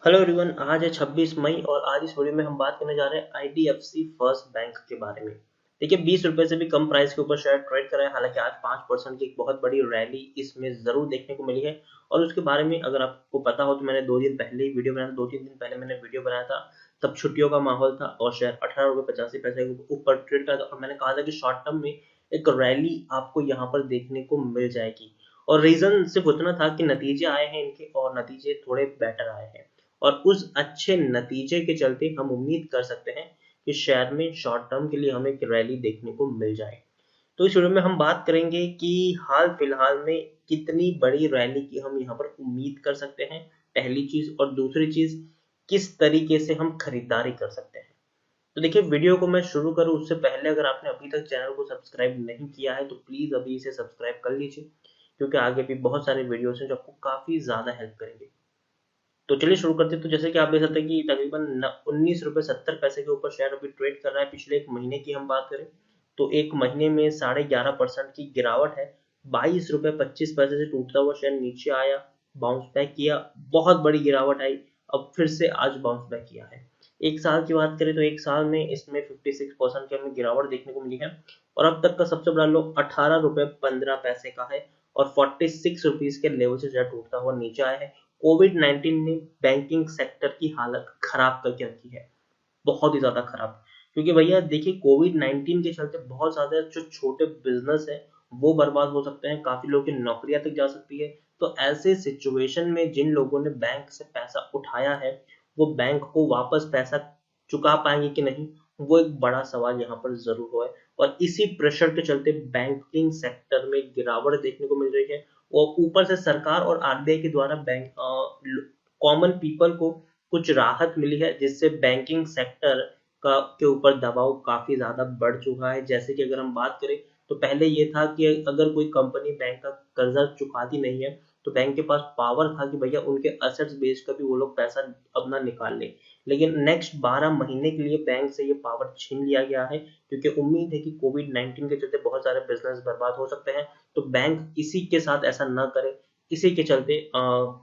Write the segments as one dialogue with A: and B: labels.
A: Hello everyone, आज है 26 मई और आज इस वीडियो में हम बात करने जा रहे हैं आईडीएफसी फर्स्ट बैंक के बारे में। देखिए, 20 रुपए से भी कम प्राइस के ऊपर शेयर ट्रेड कर रहे हैं। हालांकि आज 5% की एक बहुत बड़ी रैली इसमें जरूर देखने को मिली है और उसके बारे में अगर आपको पता हो तो मैंने 2 दिन पहले ही वीडियो बनाया था। 2-3 दिन पहले मैंने वीडियो बनाया था, तब छुट्टियों का माहौल था और शेयर 18 रुपये 85 पैसे के ऊपर ट्रेड करा था और मैंने कहा था कि शॉर्ट टर्म में एक रैली आपको यहाँ पर देखने को मिल जाएगी। और रीजन सिर्फ उतना था कि नतीजे आए हैं इनके और नतीजे थोड़े बेटर आए हैं और उस अच्छे नतीजे के चलते हम उम्मीद कर सकते हैं कि शेयर में शॉर्ट टर्म के लिए हमें एक रैली देखने को मिल जाए। तो इस वीडियो में हम बात करेंगे कि हाल फिलहाल में कितनी बड़ी रैली की हम यहाँ पर उम्मीद कर सकते हैं, पहली चीज। और दूसरी चीज, किस तरीके से हम खरीदारी कर सकते हैं। तो देखिए, वीडियो को मैं शुरू करूँ उससे पहले अगर आपने अभी तक चैनल को सब्सक्राइब नहीं किया है तो प्लीज अभी इसे सब्सक्राइब कर लीजिए, क्योंकि आगे भी बहुत सारे वीडियोस हैं जो आपको काफी ज्यादा हेल्प करेंगे। तो चलिए शुरू करते हैं। तो जैसे कि आप देख सकते हैं कि तकरीबन 19 रुपये 70 पैसे के ऊपर शेयर अभी ट्रेड कर रहा है। पिछले एक महीने की हम बात करें तो एक महीने में 11.5% की गिरावट है। 22 रुपये 25 पैसे से टूटता हुआ शेयर नीचे आया, बाउंस बैक किया, बहुत बड़ी गिरावट आई, अब फिर से आज बाउंस बैक किया है। एक साल की बात करें तो एक साल में इसमें 56% की हमें गिरावट देखने को मिली है और अब तक का सबसे बड़ा लो 18 रुपये 15 पैसे का है और 46 रुपीज के लेवल से शेयर टूटता हुआ नीचे आया है। कोविड-19 ने बैंकिंग सेक्टर की हालत खराब करके रखी है, बहुत ही ज्यादा खराब। क्योंकि भैया देखिए, कोविड-19 के चलते बहुत ज्यादा जो छोटे बिजनेस है वो बर्बाद हो सकते हैं, काफी लोगों की नौकरियां तक जा सकती है। तो ऐसे सिचुएशन में जिन लोगों ने बैंक से पैसा उठाया है वो बैंक को वापस पैसा चुका पाएंगे कि नहीं, वो एक बड़ा सवाल यहाँ पर जरूर है। और इसी प्रेशर के चलते बैंकिंग सेक्टर में गिरावट देखने को मिल रही है और ऊपर से सरकार और आरबीआई के द्वारा बैंक कॉमन पीपल को कुछ राहत मिली है, जिससे बैंकिंग सेक्टर का के ऊपर दबाव काफी ज्यादा बढ़ चुका है। जैसे कि अगर हम बात करें तो पहले ये था कि अगर कोई कंपनी बैंक का कर्जा चुकाती नहीं है तो बैंक के पास पावर था कि भैया उनके असेट्स बेच कर भी वो लोग पैसा अपना निकाल ले। लेकिन नेक्स्ट 12 महीने के लिए बैंक से ये पावर छीन लिया गया है, क्योंकि उम्मीद है कि कोविड-19 के चलते बहुत सारे बिजनेस बर्बाद हो सकते हैं। तो बैंक किसी के साथ ऐसा ना करे, इसी के चलते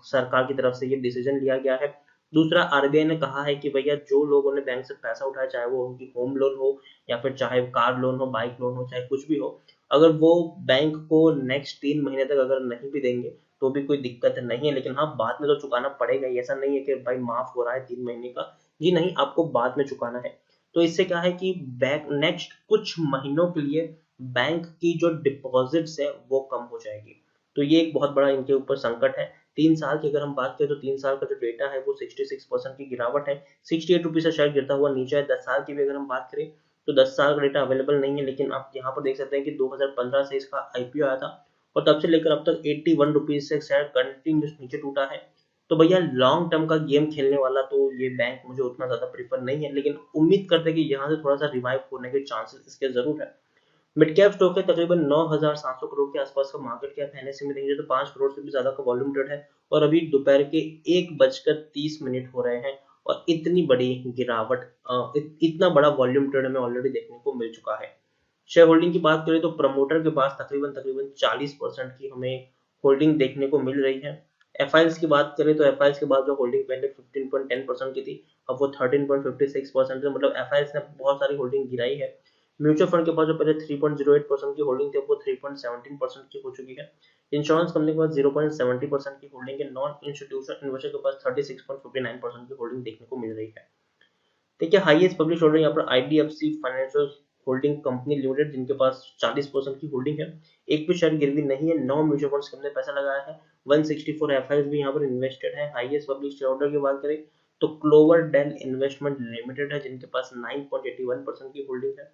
A: सरकार की तरफ से ये डिसीजन लिया गया है। दूसरा, आरबीआई ने कहा है कि भैया जो लोगों ने बैंक से पैसा उठाया, चाहे वो उनकी होम लोन हो या फिर चाहे कार लोन हो, बाइक लोन हो, चाहे कुछ भी हो, अगर वो बैंक को नेक्स्ट 3 महीने तक अगर नहीं भी देंगे तो भी कोई दिक्कत नहीं है। लेकिन हाँ, बाद में तो चुकाना पड़ेगा ही। ऐसा नहीं है कि भाई माफ हो रहा है 3 महीने का, जी नहीं, आपको बाद में चुकाना है। तो इससे क्या है कि बैंक नेक्स्ट कुछ महीनों के लिए बैंक की जो डिपॉजिट्स है वो कम हो जाएगी। तो ये एक बहुत बड़ा इनके ऊपर संकट है। 3 साल की अगर हम बात करें तो 3 साल का जो डेटा है वो 66% की गिरावट है। 68 रुपीज से शेयर गिरता हुआ नीचे है। 10 साल की भी अगर हम बात करें तो 10 साल का डेटा अवेलेबल नहीं है, लेकिन आप यहाँ पर देख सकते हैं कि 2015 से इसका आईपीओ आया था और तब से लेकर अब तक 81 रुपीज से शेयर कंटिन्यूस नीचे टूटा है। तो भैया, लॉन्ग टर्म का गेम खेलने वाला तो ये बैंक मुझे उतना ज्यादा प्रीफर नहीं है, लेकिन उम्मीद करते हैं कि यहाँ से थोड़ा सा रिवाइव होने के चांसेस इसके जरूर है। मिड कैप स्टॉक है, तकरीबन 9,700 करोड़ के आसपास का मार्केट कैप है। एनएससी में देखेंगे तो 5 करोड़ से भी ज्यादा का वॉल्यूम ट्रेड है और अभी दोपहर के 1:30 हो रहे हैं और इतनी बड़ी गिरावट, इतना बड़ा वॉल्यूम ट्रेड हमें ऑलरेडी देखने को मिल चुका है। शेयर होल्डिंग की बात करें तो प्रमोटर के पास तकरीबन तकरीबन 40% की हमें होल्डिंग देखने को मिल रही है। एफआईएल्स की बात करें तो एफआईएल्स के बाद जो होल्डिंग पहले 15.10% की थी, अब वो 13.56% है। मतलब एफआईएल्स ने बहुत सारी होल्डिंग गिराई है। म्यूचुअल फंड के पास जो पहले 3.08% की होल्डिंग थी, वो 3.17% की हो चुकी है। इंश्योरेंस कंपनी के पास 0.70% की होल्डिंग है। नॉन इंस्टीट्यूशनल इन्वेस्टर के पास 36.59% की होल्डिंग देखने को मिल रही है। देखिए, हाईएस्ट पब्लिश होल्डर यहाँ पर IDFC financial holding company limited, जिनके पास 40% की होल्डिंग है। एक भी शेयर गिरवी नहीं है। 9 म्यूचुअल फंड्स हमने पैसा लगाया है। 164 एफआईएस भी यहाँ पर इन्वेस्टेड है। हाईएस्ट पब्लिश शेयर होल्डर की बात करें तो क्लोवर डेल इन्वेस्टमेंट लिमिटेड है, जिनके पास 9.81% की होल्डिंग है।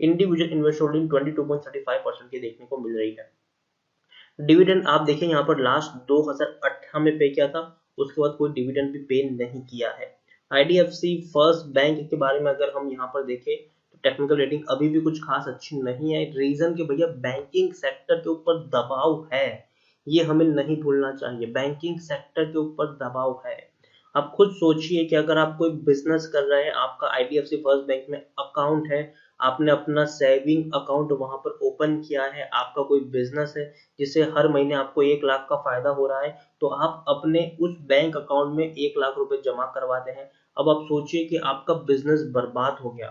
A: इंडिविजुअल इन्वेस्टर होल्डिंग 22.35% की देखने को मिल रही है। डिविडेंड आप देखिए यहाँ पर लास्ट 2018 में पे किया था, उसके बाद कोई डिविडेंड भी पे नहीं किया है। आईडीएफसी फर्स्ट बैंक के बारे में अगर हम यहाँ पर देखें तो टेक्निकल रेटिंग अभी भी कुछ खास अच्छी नहीं है। रीजन कि भैया बैंकिंग सेक्टर के ऊपर दबाव है, ये हमें नहीं भूलना चाहिए। बैंकिंग सेक्टर के ऊपर दबाव है। आप खुद सोचिए कि अगर आप कोई बिजनेस कर रहे हैं, आपका आईडीएफसी फर्स्ट बैंक में अकाउंट है, आपने अपना सेविंग अकाउंट वहां पर ओपन किया है, आपका कोई बिजनेस है जिससे हर महीने आपको 1 लाख का फायदा हो रहा है, तो आप अपने उस बैंक अकाउंट में 1 लाख रुपए जमा करवाते हैं। अब आप सोचिए कि आपका बिजनेस बर्बाद हो गया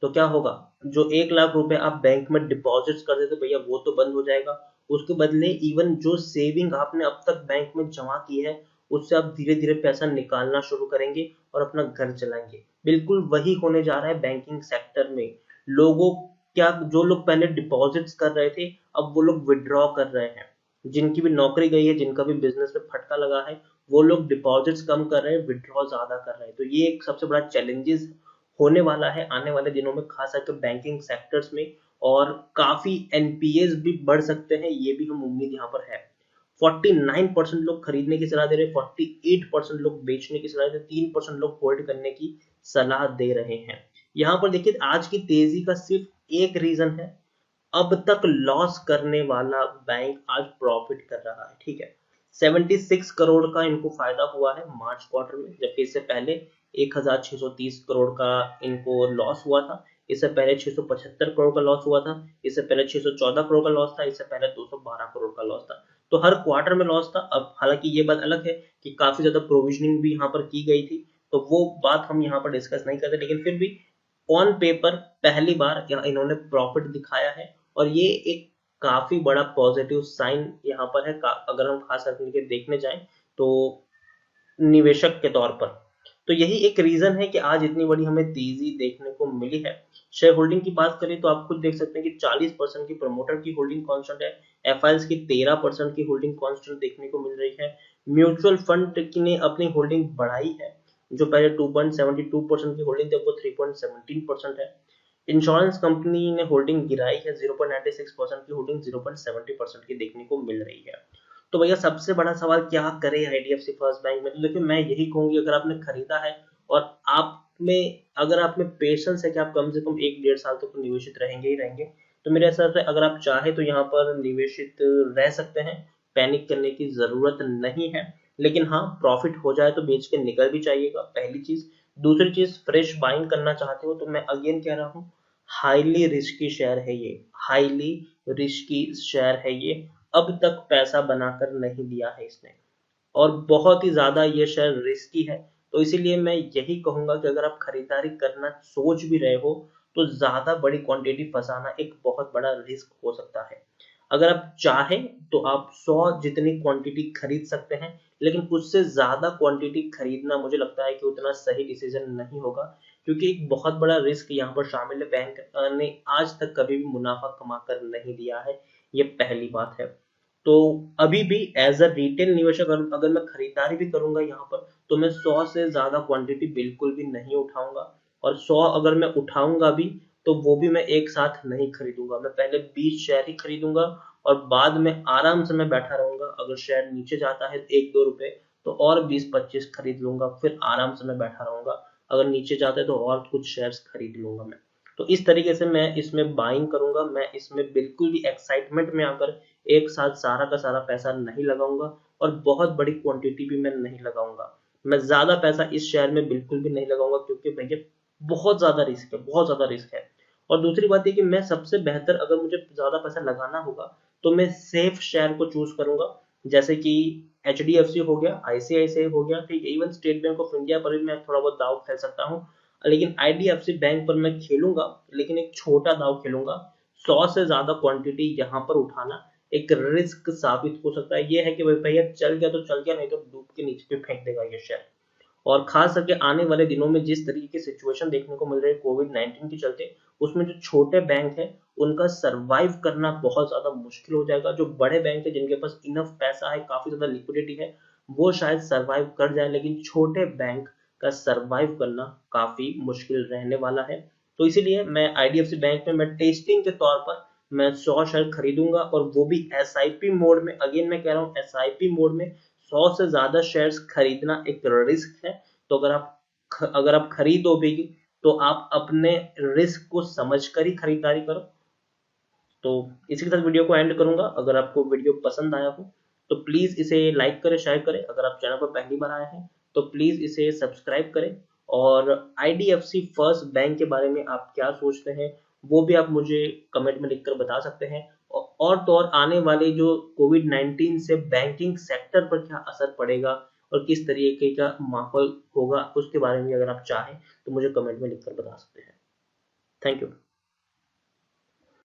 A: तो क्या होगा। जो 1 लाख रुपए आप बैंक में डिपॉजिट कर देते भैया वो तो बंद हो जाएगा। उसके बदले इवन जो सेविंग आपने अब तक बैंक में जमा की है उससे आप धीरे धीरे पैसा निकालना शुरू करेंगे और अपना घर चलाएंगे। बिल्कुल वही होने जा रहा है बैंकिंग सेक्टर में। लोगों क्या जो लोग पहले डिपॉजिट्स कर रहे थे अब वो लोग विड्रॉ कर रहे हैं। जिनकी भी नौकरी गई है, जिनका भी बिजनेस में फटका लगा है, वो लोग डिपॉजिट्स कम कर रहे हैं, विड्रॉ ज्यादा कर रहे हैं। तो ये एक सबसे बड़ा चैलेंजेस होने वाला है आने वाले दिनों में, खास करके बैंकिंग सेक्टर्स में। और काफी एनपीएस भी बढ़ सकते हैं, ये भी हम उम्मीद यहाँ पर है। 49% लोग खरीदने की सलाह दे रहे हैं, 48% लोग बेचने की सलाह दे रहे हैं, 3% लोग होल्ड करने की सलाह दे रहे हैं। यहाँ पर देखिए आज की तेजी का सिर्फ एक रीजन है, अब तक लॉस करने वाला बैंक आज प्रॉफिट कर रहा है। ठीक है, 76 करोड़ का इनको फायदा हुआ है मार्च क्वार्टर में, जबकि इससे पहले 1630 करोड़ का इनको लॉस हुआ था। इससे पहले 675 करोड़ का लॉस हुआ था। इससे पहले 614 करोड़ का लॉस था। इससे पहले 212 करोड़ का लॉस था। तो हर क्वार्टर में लॉस था। अब हालांकि ये बात अलग है कि काफी ज्यादा प्रोविजनिंग भी यहाँ पर की गई थी, तो वो बात हम यहाँ पर डिस्कस नहीं करते, लेकिन फिर भी ऑन पेपर पहली बार इन्होंने प्रॉफिट दिखाया है। और ये एक काफी बड़ा पॉजिटिव साइन यहाँ पर है, अगर हम खास करके देखने जाएं तो निवेशक के तौर पर। तो यही एक रीजन है कि आज इतनी बड़ी हमें तेजी देखने को मिली है। शेयर होल्डिंग की बात करें तो आप खुद देख सकते हैं कि 40% की प्रमोटर की होल्डिंग कांस्टेंट है, एफआईएस की 13% की होल्डिंग कांस्टेंट देखने को मिल रही है। म्यूचुअल फंड की ने अपनी होल्डिंग बढ़ाई है, जो पहले 2.72% की होल्डिंग थी वो 3.17% है। इंश्योरेंस कंपनी ने होल्डिंग गिराई है, 0.96% की होल्डिंग 0.70% की देखने को मिल रही है। तो भैया सबसे बड़ा सवाल क्या करे आईडीएफसी फर्स्ट बैंक में, तो देखिए मैं यही कहूंगी अगर आपने खरीदा है और आप में अगर आप में पेशेंस है कि आप कम से कम 1-1.5 साल तक तो निवेशित रहेंगे ही रहेंगे, तो मेरे हिसाब से अगर आप चाहे तो यहाँ पर निवेशित रह सकते हैं। पैनिक करने की जरूरत नहीं है, लेकिन हाँ प्रॉफिट हो जाए तो बेच के निकल भी जाइएगा, पहली चीज। दूसरी चीज, फ्रेश बाइंग करना चाहते हो तो मैं अगेन कह रहा हूँ, हाईली रिस्की शेयर है ये, हाईली रिस्की शेयर है ये। अब तक पैसा बनाकर नहीं दिया है इसने, और बहुत ही ज्यादा ये शेयर रिस्की है। तो इसीलिए मैं यही कहूंगा कि अगर आप खरीदारी करना सोच भी रहे हो तो ज्यादा बड़ी क्वांटिटी फंसाना एक बहुत बड़ा रिस्क हो सकता है। अगर आप चाहें तो आप 100 जितनी क्वांटिटी खरीद सकते हैं, लेकिन उससे ज्यादा क्वांटिटी खरीदना मुझे लगता है कि उतना सही डिसीजन नहीं होगा, क्योंकि एक बहुत बड़ा रिस्क यहाँ पर शामिल है। बैंक ने आज तक कभी भी मुनाफा कमाकर नहीं दिया है, ये पहली बात है। तो अभी भी एज अ रिटेल निवेशक अगर मैं खरीदारी भी करूंगा यहाँ पर, तो मैं 100 से ज्यादा क्वांटिटी बिल्कुल भी नहीं उठाऊंगा। और 100 अगर मैं उठाऊंगा भी तो वो भी मैं एक साथ नहीं खरीदूंगा, मैं पहले 20 शेयर ही खरीदूंगा और बाद में आराम से मैं बैठा रहूंगा। अगर शेयर नीचे जाता है 1-2 रुपए तो और 20-25 खरीद लूंगा, फिर आराम से मैं बैठा रहूंगा। अगर नीचे जाता है तो और कुछ शेयर्स खरीद लूंगा मैं। तो इस तरीके से मैं इसमें बाइंग करूंगा, मैं इसमें बिल्कुल भी एक्साइटमेंट में आकर एक साथ सारा का सारा पैसा नहीं लगाऊंगा, और बहुत बड़ी क्वांटिटी भी मैं नहीं लगाऊंगा। मैं ज्यादा पैसा इस शेयर में बिल्कुल भी नहीं लगाऊंगा, क्योंकि भैया बहुत ज्यादा रिस्क है, बहुत ज्यादा रिस्क है। और दूसरी बात ये कि मैं सबसे बेहतर अगर मुझे ज्यादा पैसा लगाना होगा तो मैं सेफ शेयर को चूज करूंगा, जैसे कि एचडीएफसी हो गया, आईसीआईसीआई हो गया, ठीक है, even state bank of India पर भी मैं थोड़ा बहुत दाव खेल सकता हूँ। लेकिन आईडीएफसी बैंक पर मैं खेलूंगा, लेकिन एक छोटा दाव खेलूंगा। 100 से ज्यादा क्वांटिटी यहाँ पर उठाना एक रिस्क साबित हो सकता है। ये है कि भाई भैया चल गया तो चल गया, नहीं तो डूब के नीचे पे फेंक देगा ये शेयर। और खास करके आने वाले दिनों में जिस तरीके की सिचुएशन देखने को मिल रही है कोविड-19 के चलते, उसमें जो छोटे बैंक है उनका सरवाइव करना बहुत ज्यादा मुश्किल हो जाएगा। जो बड़े बैंक है जिनके पास इनफ पैसा है, काफी ज्यादा लिक्विडिटी है, वो शायद सरवाइव कर जाए, लेकिन छोटे बैंक का सरवाइव करना काफी मुश्किल रहने वाला है। तो इसीलिए मैं आईडीएफसी बैंक में मैं टेस्टिंग के तौर पर मैं 100 शेयर खरीदूंगा, और वो भी एसआईपी मोड में। अगेन मैं कह रहा हूँ एसआईपी मोड में 100 से ज्यादा शेयर्स खरीदना एक रिस्क है। तो अगर आप खरीदो भी तो आप अपने रिस्क को समझकर ही खरीदारी करो। तो इसी के साथ वीडियो को एंड करूंगा। अगर आपको वीडियो पसंद आया हो तो प्लीज इसे लाइक करें, शेयर करें। अगर आप चैनल पर पहली बार आए हैं तो प्लीज इसे सब्सक्राइब करें। और आईडीएफसी फर्स्ट बैंक के बारे में आप क्या सोचते हैं वो भी आप मुझे कमेंट में लिखकर बता सकते हैं। और तो और आने वाले जो कोविड-19 से बैंकिंग सेक्टर पर क्या असर पड़ेगा और किस तरीके का माहौल होगा, उसके बारे में अगर आप चाहें तो मुझे कमेंट में लिखकर बता सकते हैं। Thank you.